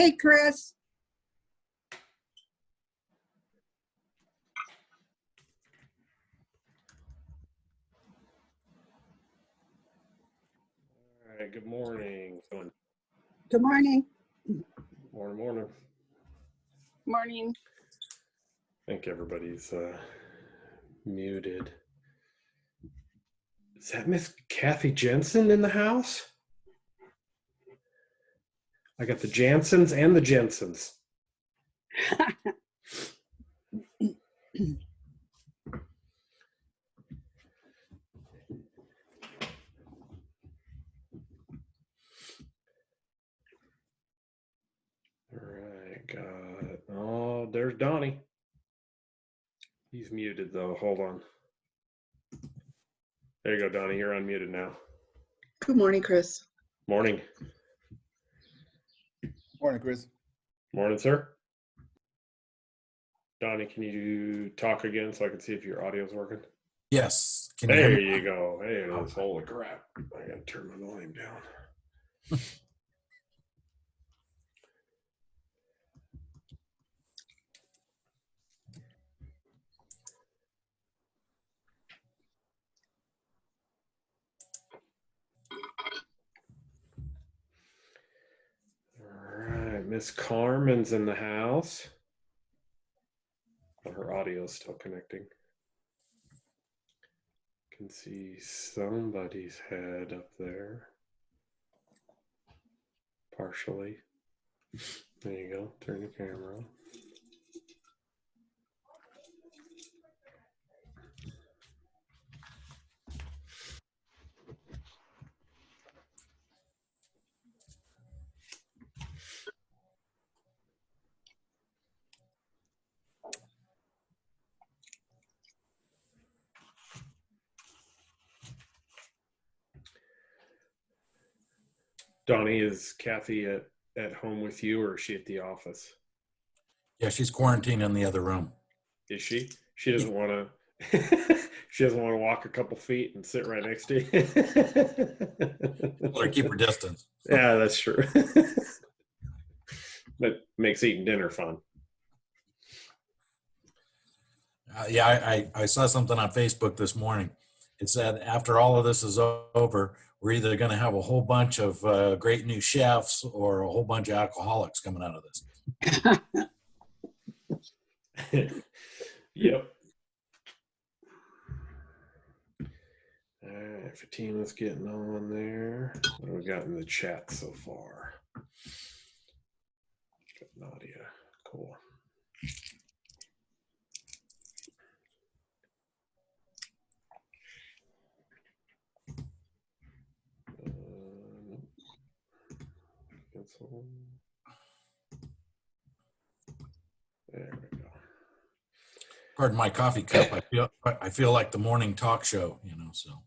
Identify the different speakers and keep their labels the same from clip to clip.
Speaker 1: Hey, Chris.
Speaker 2: All right, good morning.
Speaker 1: Good morning.
Speaker 2: Morning.
Speaker 1: Morning.
Speaker 2: I think everybody's muted. Is that Miss Kathy Jensen in the house? I got the Jansens and the Jensens. All right, got it. Oh, there's Donnie. He's muted though. Hold on. There you go, Donnie. You're unmuted now.
Speaker 3: Good morning, Chris.
Speaker 2: Morning.
Speaker 4: Morning, Chris.
Speaker 2: Morning, sir. Donnie, can you talk again so I can see if your audio's working?
Speaker 5: Yes. Can you
Speaker 2: There
Speaker 5: hear me?
Speaker 2: you go. There it is. Holy crap. I gotta turn my volume down. All right, Miss Carmen's in the house. Well, her audio's still connecting. Can see somebody's head up there. Partially. There you go. Turn the camera on. Donnie, is Kathy at home with you, or is she at the office?
Speaker 5: Yeah, she's quarantined in the other room.
Speaker 2: Is she? She doesn't want to. She doesn't want to walk a couple feet and sit right next to you.
Speaker 5: Or keep her distance.
Speaker 2: Yeah, that's true. That makes eating dinner fun.
Speaker 5: Yeah, I saw something on Facebook this morning. It said after all of this is over, we're either going to have a whole bunch of great new chefs or a whole bunch of alcoholics coming out of this.
Speaker 2: Yep. All right, Fatima's getting on there. What do we got in the chat so far? Got Nadia. Cool. Cancel. There we go.
Speaker 5: Pardon my coffee cup. I feel like the morning talk show, so.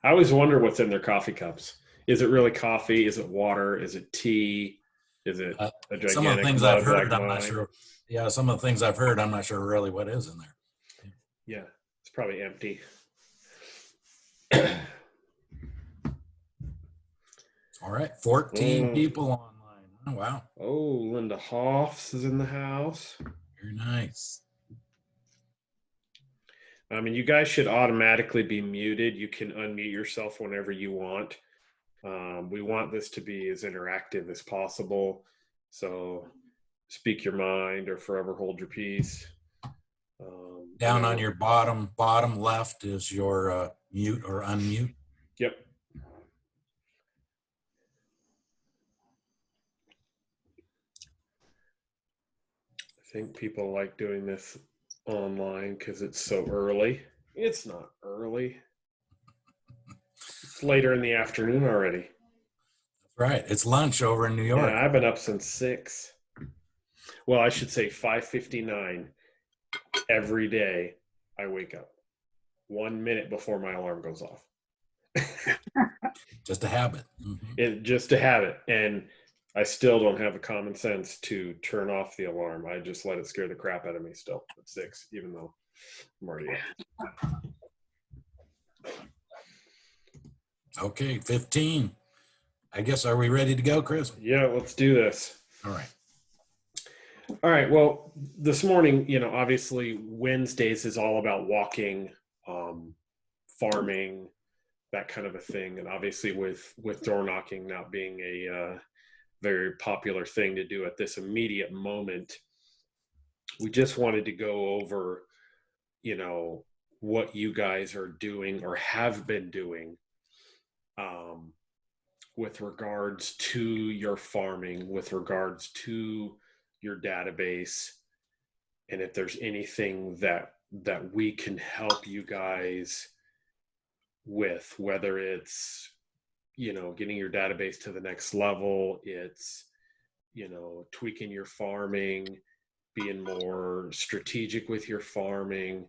Speaker 2: I always wonder what's in their coffee cups. Is it really coffee? Is it water? Is it tea? Is it a gigantic
Speaker 5: some of the things I've heard,
Speaker 2: like
Speaker 5: I'm not sure. Yeah, some of the things I've heard, I'm not sure really what is in there.
Speaker 2: Yeah, it's probably empty.
Speaker 5: All right, 14 people online. Oh, wow.
Speaker 2: Oh, Linda Hoffs is in the house.
Speaker 5: Very nice.
Speaker 2: I mean, you guys should automatically be muted. You can unmute yourself whenever you want. We want this to be as interactive as possible. So speak your mind or forever hold your peace.
Speaker 5: Down on your bottom left is your mute or unmute.
Speaker 2: Yep. I think people like doing this online because it's so early. It's not early. It's later in the afternoon already.
Speaker 5: Right. It's lunch over in New York.
Speaker 2: Yeah, I've been up since 6. Well, I should say 5:59 every day. I wake up 1 minute before my alarm goes off.
Speaker 5: Just a habit. Mm-hmm.
Speaker 2: Just a habit. And I still don't have the common sense to turn off the alarm. I just let it scare the crap out of me still at 6, even though I'm already up.
Speaker 5: Okay, 15. I guess, are we ready to go, Chris?
Speaker 2: Yeah, let's do this.
Speaker 5: All right.
Speaker 2: All right. Well, this morning, obviously Wednesdays is all about walking, farming, that kind of a thing. And obviously with door knocking not being a very popular thing to do at this immediate moment, we just wanted to go over, what you guys are doing or have been doing with regards to your farming, with regards to your database, and if there's anything that we can help you guys with, whether it's getting your database to the next level, it's tweaking your farming, being more strategic with your farming,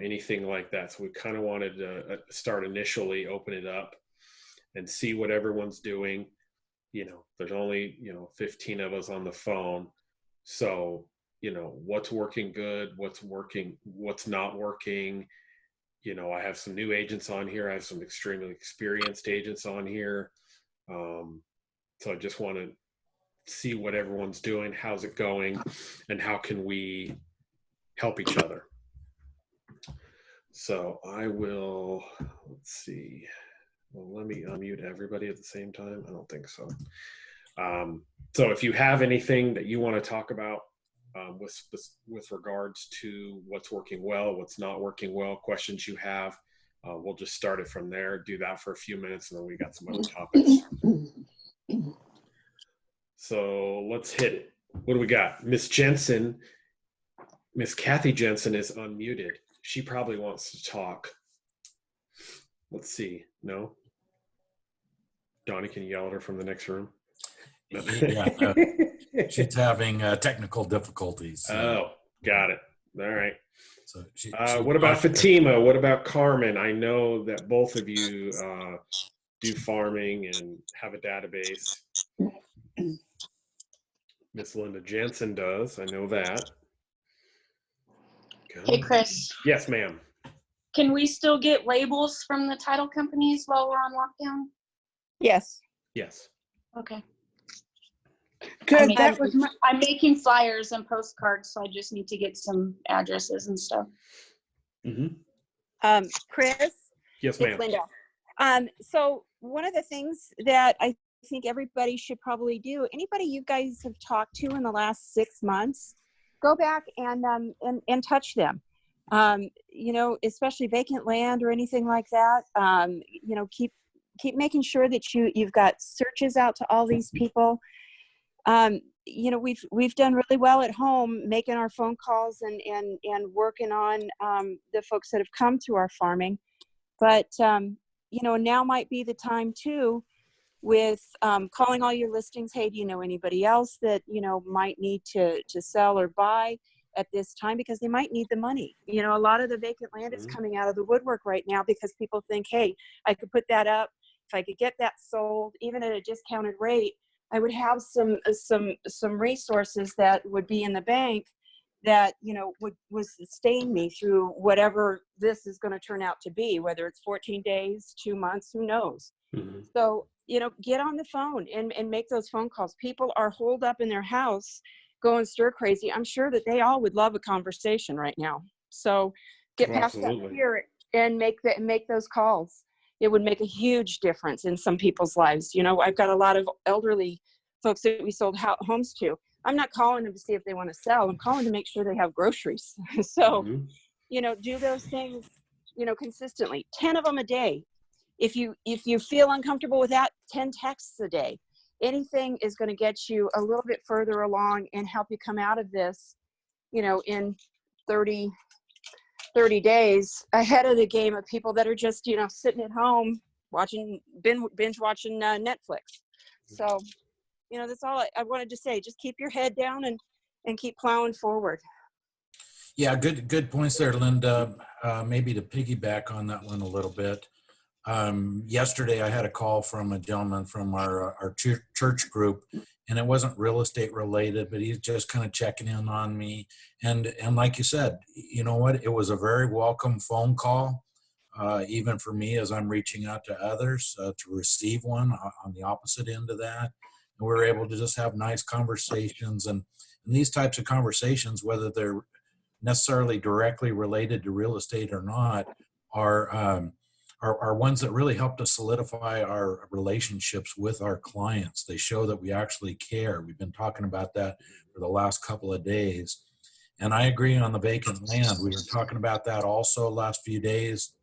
Speaker 2: anything like that. So we kind of wanted to start initially, open it up and see what everyone's doing. There's only 15 of us on the phone, so what's working good, what's working, what's not working. I have some new agents on here, I have some extremely experienced agents on here, so I just want to see what everyone's doing, how's it going, and how can we help each other. So I will, let's see. Well, let me unmute everybody at the same time. I don't think so. So if you have anything that you want to talk about with regards to what's working well, what's not working well, questions you have, we'll just start it from there, do that for a few minutes, and then we got some other topics. So let's hit it. What do we got? Miss Jensen, Miss Kathy Jensen is unmuted. She probably wants to talk. Let's see. No? Donnie, can you yell at her from the next room? No.
Speaker 5: Yeah, she's having technical difficulties.
Speaker 2: Oh, got it. All right.
Speaker 5: So
Speaker 2: what about Fatima? What about Carmen? I know that both of you do farming and have a database. Miss Linda Jensen does. I know that. Okay.
Speaker 4: Hey, Chris,
Speaker 2: Yes, ma'am.
Speaker 4: can we still get labels from the title companies while we're on lockdown?
Speaker 1: Yes.
Speaker 2: Yes.
Speaker 4: Okay.
Speaker 1: Good. That was my,
Speaker 4: I'm making flyers and postcards, so I just need to get some addresses and stuff.
Speaker 2: Mm-hmm.
Speaker 6: Chris,
Speaker 2: Yes, ma'am.
Speaker 6: it's Linda. So one of the things that I think everybody should probably do, anybody you guys have talked to in the last 6 months, go back and touch them. Especially vacant land or anything like that. Keep making sure that you've got searches out to all these people. We've done really well at home making our phone calls and working on the folks that have come to our farming. But, now might be the time too with calling all your listings. Hey, do you know anybody else that, might need to sell or buy at this time, because they might need the money. A lot of the vacant land is coming out of the woodwork right now because people think, hey, I could put that up. If I could get that sold, even at a discounted rate, I would have some resources that would be in the bank that, would sustain me through whatever this is going to turn out to be, whether it's 14 days, 2 months, who knows?
Speaker 2: Mm-hmm.
Speaker 6: So, get on the phone and make those phone calls. People are holed up in their house going stir crazy. I'm sure that they all would love a conversation right now. So get past
Speaker 2: Absolutely.
Speaker 6: that fear and make those calls. It would make a huge difference in some people's lives. I've got a lot of elderly folks that we sold homes to. I'm not calling them to see if they want to sell. I'm calling to make sure they have groceries. So, do those things, consistently, 10 of them a day. If you feel uncomfortable with that, 10 texts a day. Anything is going to get you a little bit further along and help you come out of this, in 30 days ahead of the game of people that are just, sitting at home binge watching Netflix. So, that's all I wanted to say. Just keep your head down and keep plowing forward.
Speaker 5: Yeah, good points there, Linda. Maybe to piggyback on that one a little bit. Yesterday, I had a call from a gentleman from our church group, and it wasn't real estate related, but he's just kind of checking in on me. And like you said, you know what? It was a very welcome phone call. even for me as I'm reaching out to others to receive one on the opposite end of that. And we're able to just have nice conversations. And these types of conversations, whether they're necessarily directly related to real estate or not, are ones that really help to solidify our relationships with our clients. They show that we actually care. We've been talking about that for the last couple of days. And I agree on the vacant land. We were talking about that also last few days.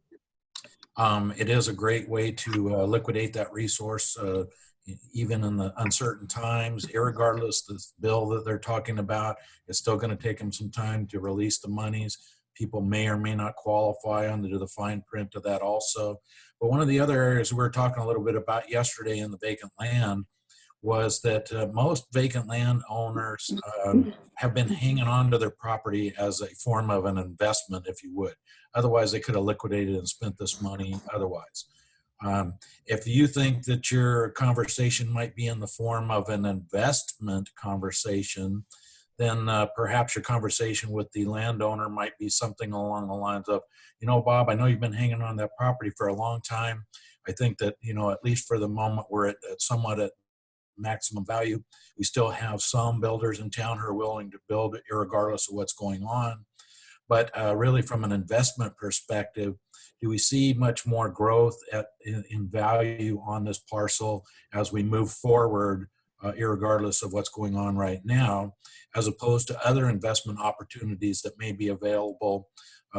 Speaker 5: It is a great way to liquidate that resource, even in the uncertain times. Irregardless, this bill that they're talking about, it's still going to take them some time to release the monies. People may or may not qualify under the fine print of that also. But one of the other areas we were talking a little bit about yesterday in the vacant land was that most vacant land owners have been hanging on to their property as a form of an investment, if you would. Otherwise, they could have liquidated and spent this money otherwise. If you think that your conversation might be in the form of an investment conversation, then perhaps your conversation with the landowner might be something along the lines of, you know, Bob, I know you've been hanging on that property for a long time. I think that, you know, at least for the moment, we're at somewhat at maximum value. We still have some builders in town who are willing to build irregardless of what's going on. But really from an investment perspective, do we see much more growth in value on this parcel as we move forward, irregardless of what's going on right now, as opposed to other investment opportunities that may be available,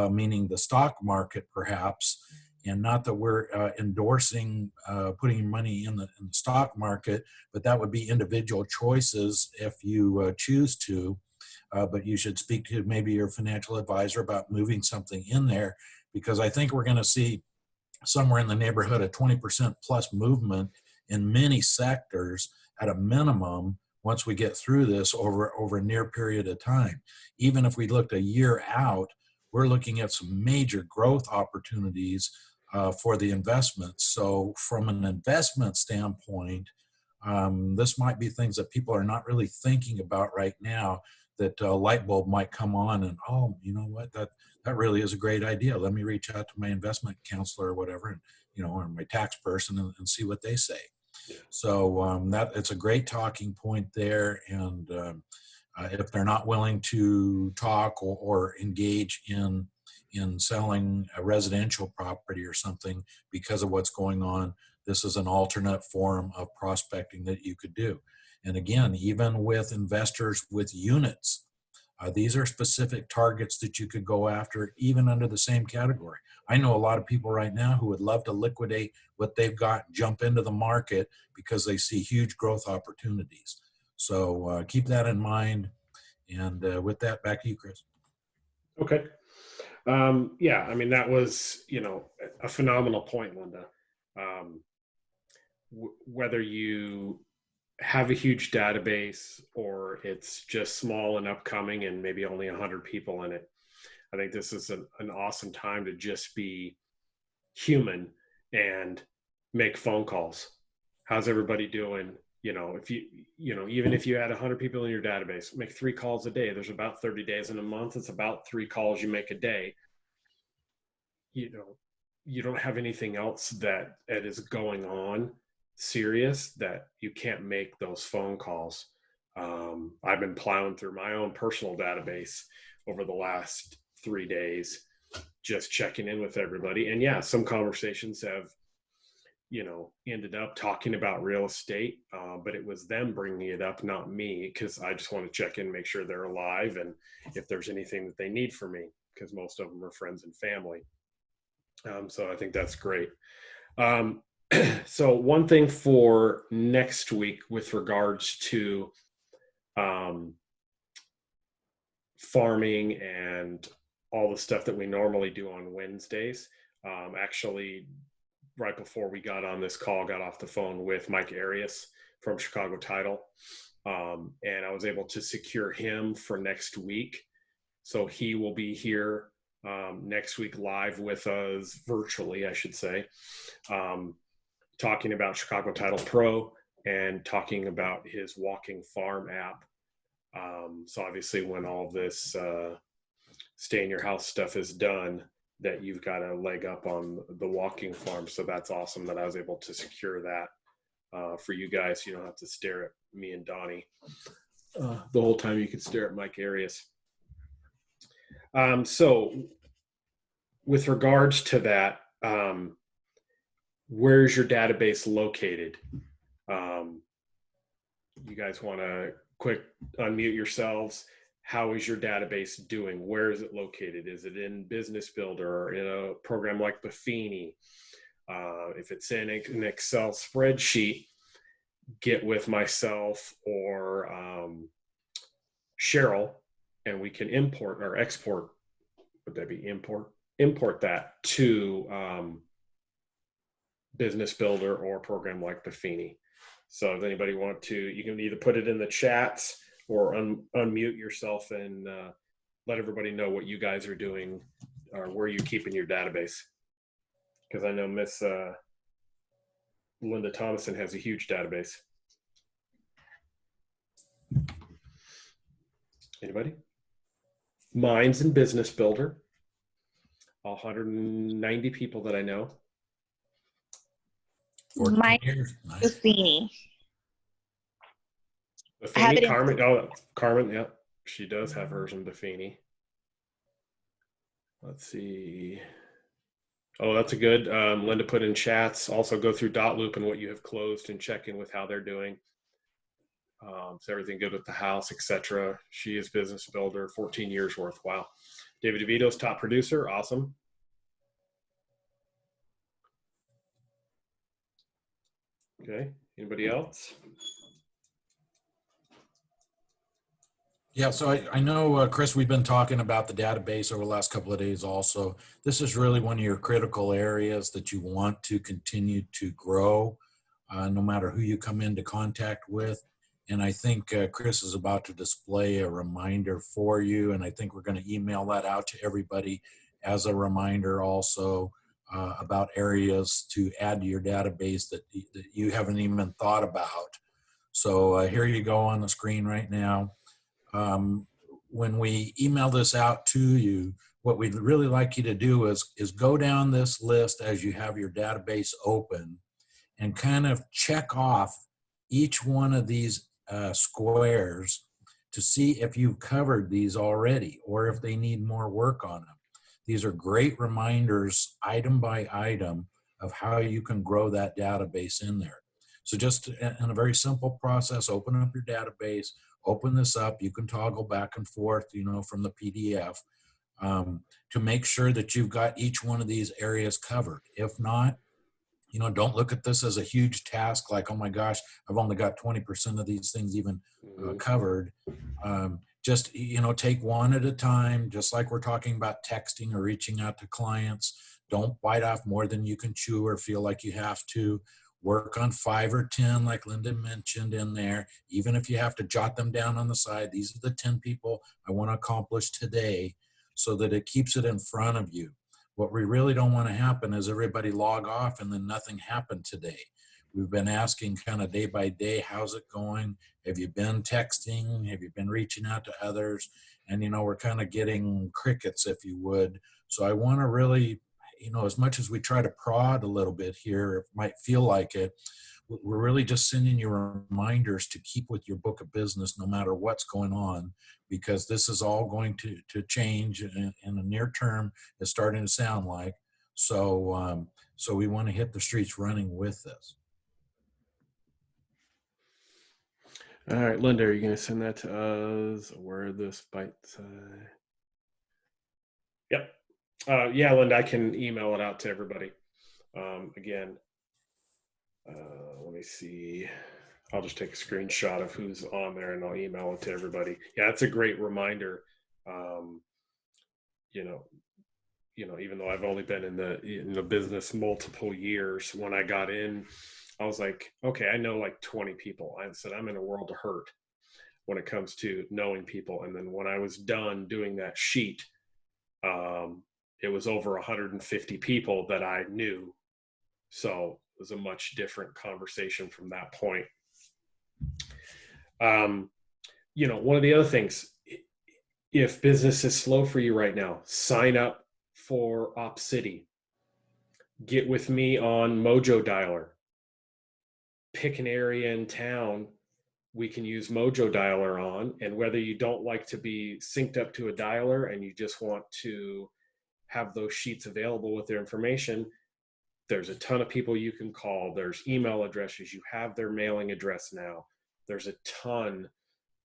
Speaker 5: meaning the stock market perhaps? And not that we're endorsing putting money in the stock market, but that would be individual choices if you choose to. But you should speak to maybe your financial advisor about moving something in there, because I think we're going to see somewhere in the neighborhood of 20% plus movement in many sectors at a minimum once we get through this over a near period of time. Even if we looked a year out, we're looking at some major growth opportunities for the investments. So from an investment standpoint, this might be things that people are not really thinking about right now, that a light bulb might come on and, oh, you know what, that really is a great idea. Let me reach out to my investment counselor or whatever, and, you know, or my tax person and see what they say. So that it's a great talking point there. And if they're not willing to talk or engage in selling a residential property or something because of what's going on, this is an alternate form of prospecting that you could do. And again, even with investors with units, these are specific targets that you could go after even under the same category. I know a lot of people right now who would love to liquidate what they've got, jump into the market because they see huge growth opportunities. So keep that in mind. And with that, back to you, Chris.
Speaker 2: Okay. Yeah, I mean, that was, you know, a phenomenal point, Linda. Whether you have a huge database or it's just small and upcoming and maybe only 100 people in it, I think this is an awesome time to just be human and make phone calls. How's everybody doing? You know, even if you had 100 people in your database, make 3 calls a day. There's about 30 days in a month. It's about 3 calls you make a day. You know, you don't have anything else that is going on serious that you can't make those phone calls. I've been plowing through my own personal database over the last 3 days, just checking in with everybody. And yeah, some conversations have, you know, ended up talking about real estate, but it was them bringing it up, not me, because I just want to check in, make sure they're alive, and if there's anything that they need from me, because most of them are friends and family. So I think that's great. So one thing for next week with regards to farming and all the stuff that we normally do on Wednesdays, actually right before we got on this call, got off the phone with Mike Arias from Chicago Title, and I was able to secure him for next week. So he will be here next week live with us, virtually, I should say, talking about Chicago Title Pro and talking about his Walking Farm app. So obviously when all this stay in your house stuff is done, that you've got a leg up on the walking farm. So that's awesome that I was able to secure that for you guys. You don't have to stare at me and Donnie the whole time. You can stare at Mike Arias. So with regards to that, where's your database located? You guys want to quick unmute yourselves. How is your database doing? Where is it located? Is it in Business Builder or in a program like Buffini? If it's in an Excel spreadsheet, get with myself or Cheryl, and we can import or export. Would that be import? Import that to Business Builder or a program like Buffini. So if anybody want to, you can either put it in the chats or unmute yourself and let everybody know what you guys are doing or where you're keeping your database. Because I know Miss Linda Thomason has a huge database. Anybody? Mine's in Business Builder. All 190 people that I know.
Speaker 5: 14
Speaker 7: Mine
Speaker 5: years. Nice.
Speaker 7: Buffini. I have
Speaker 2: Buffini,
Speaker 7: it in-
Speaker 2: Carmen. Oh, Carmen. Yeah, she does have hers in Buffini. Let's see. Oh, that's a good. Linda put in chats. Also go through Dotloop and what you have closed and check in with how they're doing. Is everything good with the house, etc. She is Business Builder, 14 years worth. Wow. David DeVito's top producer. Awesome. Okay. Anybody else?
Speaker 5: Yeah, so I know, Chris, we've been talking about the database over the last couple of days also. This is really one of your critical areas that you want to continue to grow, no matter who you come into contact with. And I think Chris is about to display a reminder for you, and I think we're going to email that out to everybody as a reminder also about areas to add to your database that you haven't even thought about. So here you go on the screen right now. When we email this out to you, what we'd really like you to do is go down this list as you have your database open and kind of check off each one of these squares to see if you've covered these already or if they need more work on them. These are great reminders, item by item, of how you can grow that database in there. So just in a very simple process, open up your database, open this up. You can toggle back and forth, from the PDF to make sure that you've got each one of these areas covered. If not, don't look at this as a huge task like, oh my gosh, I've only got 20% of these things even covered. Just, take one at a time, just like we're talking about texting or reaching out to clients. Don't bite off more than you can chew or feel like you have to. Work on 5 or 10, like Linda mentioned in there, even if you have to jot them down on the side. These are the 10 people I want to accomplish today, so that it keeps it in front of you. What we really don't want to happen is everybody log off and then nothing happened today. We've been asking kind of day by day, how's it going? Have you been texting? Have you been reaching out to others? And, we're kind of getting crickets, if you would. So I want to really, as much as we try to prod a little bit here, it might feel like it, we're really just sending you reminders to keep with your book of business no matter what's going on, because this is all going to change in the near term. It's starting to sound like. So we want to hit the streets running with this.
Speaker 2: All right, Linda, are you going to send that to us? Where this bites? Yep. Yeah, Linda, I can email it out to everybody. Again, let me see. I'll just take a screenshot of who's on there and I'll email it to everybody. Yeah, it's a great reminder. Even though I've only been in the business multiple years, when I got in, I was like, okay, I know like 20 people. I said, I'm in a world of hurt when it comes to knowing people. And then when I was done doing that sheet, it was over 150 people that I knew. So it was a much different conversation from that point. One of the other things, if business is slow for you right now, sign up for Op City. Get with me on Mojo Dialer. Pick an area in town we can use Mojo Dialer on, and whether you don't like to be synced up to a dialer and you just want to have those sheets available with their information, there's a ton of people you can call. There's email addresses. You have their mailing address now. There's a ton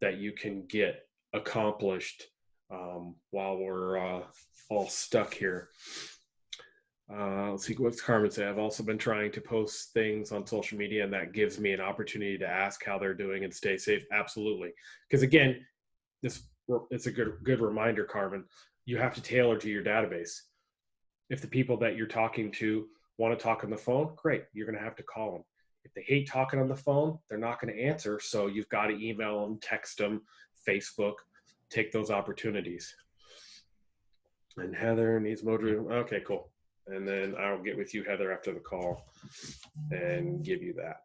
Speaker 2: that you can get accomplished while we're all stuck here. Let's see what's Carmen say. I've also been trying to post things on social media, and that gives me an opportunity to ask how they're doing and stay safe. Absolutely. Because again, it's a good reminder, Carmen. You have to tailor to your database. If the people that you're talking to want to talk on the phone, great. You're going to have to call them. If they hate talking on the phone, they're not going to answer. So you've got to email them, text them, Facebook, take those opportunities. And Heather needs Mojo. Okay, cool. And then I'll get with you, Heather, after the call and give you that.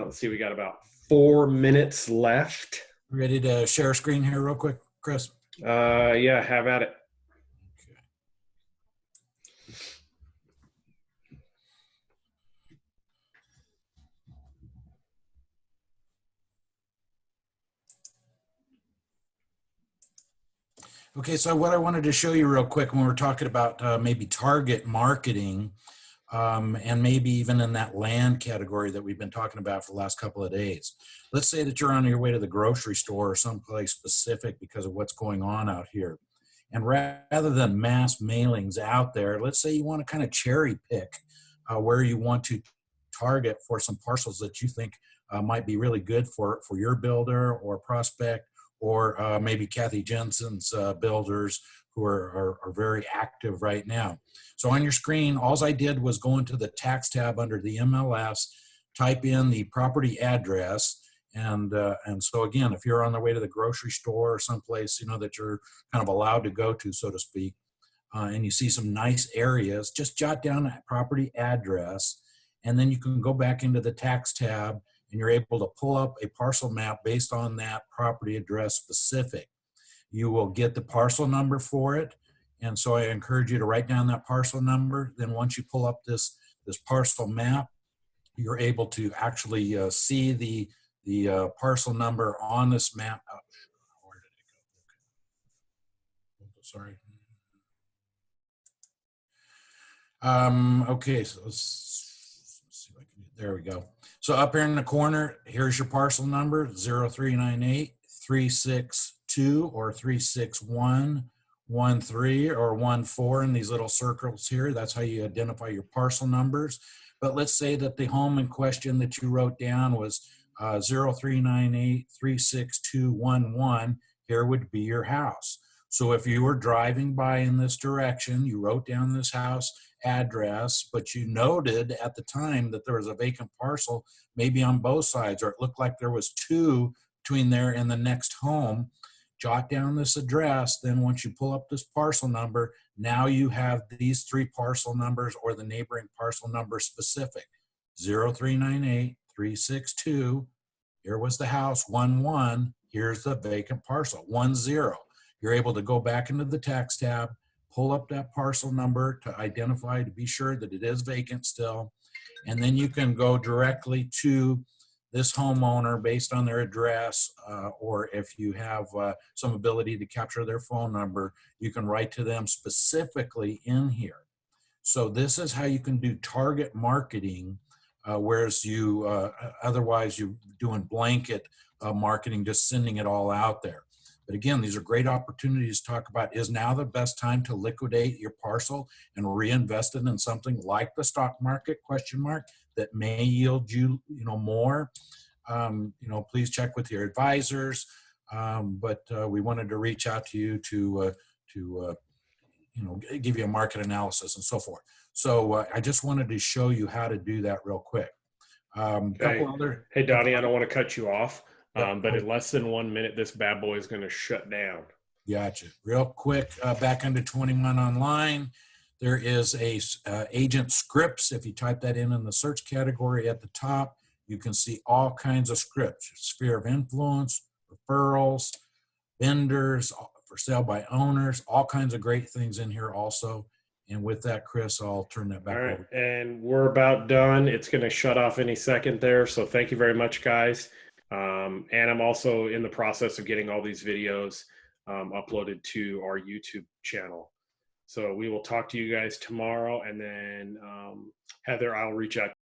Speaker 2: Let's see, we got about 4 minutes left.
Speaker 5: Ready to share a screen here real quick, Chris?
Speaker 2: Yeah, have at it.
Speaker 5: Okay, so what I wanted to show you real quick when we're talking about maybe target marketing and maybe even in that land category that we've been talking about for the last couple of days. Let's say that you're on your way to the grocery store or someplace specific because of what's going on out here. And rather than mass mailings out there, let's say you want to kind of cherry pick where you want to target for some parcels that you think might be really good for your builder or prospect, or maybe Kathy Jensen's builders who are very active right now. So on your screen, all I did was go into the tax tab under the MLS, type in the property address, and so again, if you're on the way to the grocery store or someplace, you know, that you're kind of allowed to go to, so to speak, and you see some nice areas, just jot down that property address, and then you can go back into the tax tab and you're able to pull up a parcel map based on that property address specific. You will get the parcel number for it. And so I encourage you to write down that parcel number. Then once you pull up this parcel map, you're able to actually see the parcel number on this map. Oh, where did it go? Okay. Sorry. Okay, so let's see if I can, there we go. So up here in the corner, here's your parcel number, 0398 362 or 36113 or 14 in these little circles here. That's how you identify your parcel numbers. But let's say that the home in question that you wrote down was 0398 36211. Here would be your house. So if you were driving by in this direction, you wrote down this house address, but you noted at the time that there was a vacant parcel, maybe on both sides, or it looked like there was two between there and the next home, jot down this address. Then once you pull up this parcel number, now you have these three parcel numbers or the neighboring parcel number specific. 0398 362, here was the house, 11, here's the vacant parcel, 10. You're able to go back into the tax tab, pull up that parcel number to identify, to be sure that it is vacant still. And then you can go directly to this homeowner based on their address, or if you have some ability to capture their phone number, you can write to them specifically in here. So this is how you can do target marketing, whereas you otherwise you're doing blanket marketing, just sending it all out there. But again, these are great opportunities to talk about, is now the best time to liquidate your parcel and reinvest it in something like the stock market, ? That may yield you, more. Please check with your advisors. But we wanted to reach out to you to give you a market analysis and so forth. So I just wanted to show you how to do that real quick.
Speaker 2: Hey, Donnie, I don't want to cut you off. But in less than 1 minute, this bad boy is going to shut down.
Speaker 5: Gotcha. Real quick, back under 21 Online, there is a agent scripts. If you type that in the search category at the top, you can see all kinds of scripts: sphere of influence, referrals, vendors, for sale by owners, all kinds of great things in here also. And with that, Chris, I'll turn that back
Speaker 2: All right,
Speaker 5: over.
Speaker 2: and we're about done. It's going to shut off any second there. So thank you very much, guys. And I'm also in the process of getting all these videos uploaded to our YouTube channel. So we will talk to you guys tomorrow. And then Heather, I'll reach out